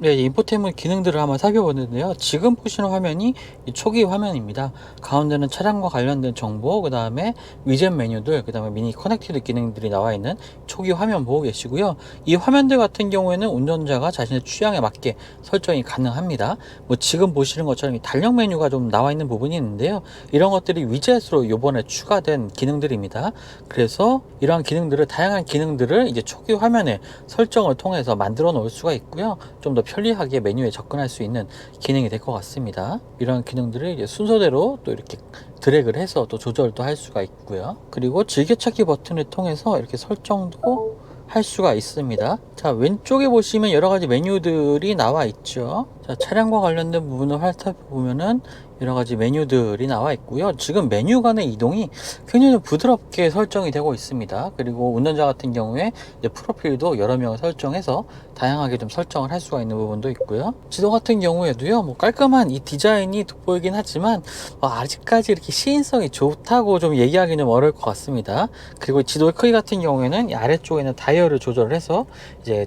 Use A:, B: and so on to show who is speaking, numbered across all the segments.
A: 네, 인포테인먼트 기능들을 한번 살펴보는데요. 지금 보시는 화면이 이 초기 화면입니다. 가운데는 차량과 관련된 정보, 그 다음에 위젯 메뉴들, 그 다음에 미니 커넥티드 기능들이 나와 있는 초기 화면 보고 계시고요. 이 화면들 같은 경우에는 운전자가 자신의 취향에 맞게 설정이 가능합니다. 뭐 지금 보시는 것처럼 이 달력 메뉴가 좀 나와 있는 부분이 있는데요. 이런 것들이 위젯으로 이번에 추가된 기능들입니다. 그래서 이러한 기능들을, 다양한 기능들을 이제 초기 화면에 설정을 통해서 만들어 놓을 수가 있고요. 좀 더 편리하게 메뉴에 접근할 수 있는 기능이 될 것 같습니다. 이런 기능들을 이제 순서대로 또 이렇게 드래그를 해서 또 조절도 할 수가 있고요. 그리고 즐겨찾기 버튼을 통해서 이렇게 설정도 할 수가 있습니다. 자, 왼쪽에 보시면 여러 가지 메뉴들이 나와 있죠. 자, 차량과 관련된 부분을 살펴보면은 여러 가지 메뉴들이 나와 있고요. 지금 메뉴 간의 이동이 굉장히 부드럽게 설정이 되고 있습니다. 그리고 운전자 같은 경우에 이제 프로필도 여러 명을 설정해서 다양하게 좀 설정을 할 수가 있는 부분도 있고요. 지도 같은 경우에도요, 뭐 깔끔한 이 디자인이 돋보이긴 하지만 아직까지 이렇게 시인성이 좋다고 좀 얘기하기는 어려울 것 같습니다. 그리고 지도의 크기 같은 경우에는 이 아래쪽에 있는 다이얼을 조절을 해서 이제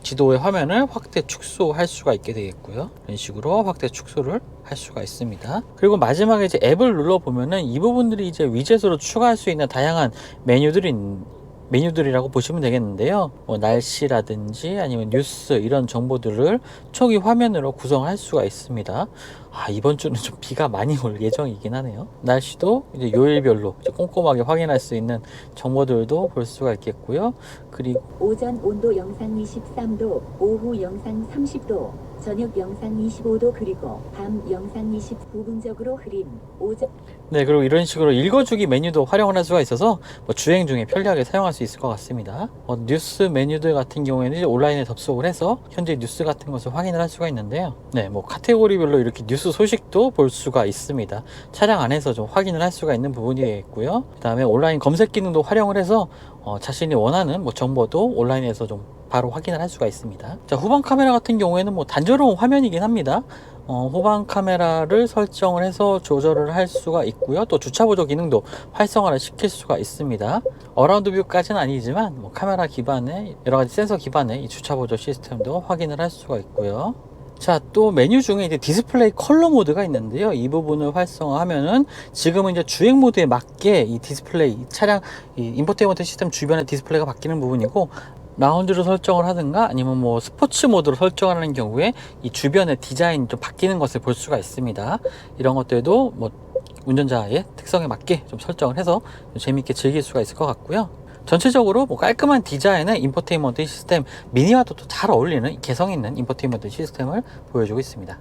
A: 지도의 화면을 확대 축소할 수가 있게 되겠고요. 이런 식으로 확대 축소를 할 수가 있습니다. 그리고 마지막에 이제 앱을 눌러 보면은 이 부분들이 이제 위젯으로 추가할 수 있는 다양한 메뉴들이라고 보시면 되겠는데요. 뭐 날씨라든지 아니면 뉴스 이런 정보들을 초기 화면으로 구성할 수가 있습니다. 이번 주는 좀 비가 많이 올 예정이긴 하네요. 날씨도 이제 요일별로 이제 꼼꼼하게 확인할 수 있는 정보들도 볼 수가 있겠고요. 그리고
B: 오전 온도 영상 23도, 오후 영상 30도, 저녁 영상 25도, 그리고 밤 영상 29분적으로 흐림.
A: 네, 그리고 이런 식으로 읽어주기 메뉴도 활용을 할 수가 있어서 뭐 주행 중에 편리하게 사용할 수 있을 것 같습니다. 뉴스 메뉴들 같은 경우에는 이제 온라인에 접속을 해서 현재 뉴스 같은 것을 확인을 할 수가 있는데요. 네, 뭐 카테고리별로 이렇게 뉴스 소식도 볼 수가 있습니다. 차량 안에서 좀 확인을 할 수가 있는 부분이 있고요. 그 다음에 온라인 검색 기능도 활용을 해서 자신이 원하는 뭐 정보도 온라인에서 좀 바로 확인을 할 수가 있습니다. 자, 후방 카메라 같은 경우에는 뭐 단조로운 화면이긴 합니다. 후방 카메라를 설정을 해서 조절을 할 수가 있고요. 또 주차 보조 기능도 활성화를 시킬 수가 있습니다. 어라운드 뷰까지는 아니지만 뭐 카메라 기반의 여러 가지 센서 기반의 이 주차 보조 시스템도 확인을 할 수가 있고요. 자, 또 메뉴 중에 이제 디스플레이 컬러 모드가 있는데요. 이 부분을 활성화하면은 지금은 이제 주행 모드에 맞게 이 디스플레이, 차량 이 인포테인먼트 시스템 주변의 디스플레이가 바뀌는 부분이고, 라운지로 설정을 하든가 아니면 뭐 스포츠 모드로 설정하는 경우에 이 주변의 디자인이 좀 바뀌는 것을 볼 수가 있습니다. 이런 것들도 뭐 운전자의 특성에 맞게 좀 설정을 해서 좀 재밌게 즐길 수가 있을 것 같고요. 전체적으로 뭐 깔끔한 디자인의 인포테인먼트 시스템, 미니와도 또 잘 어울리는 개성 있는 인포테인먼트 시스템을 보여주고 있습니다.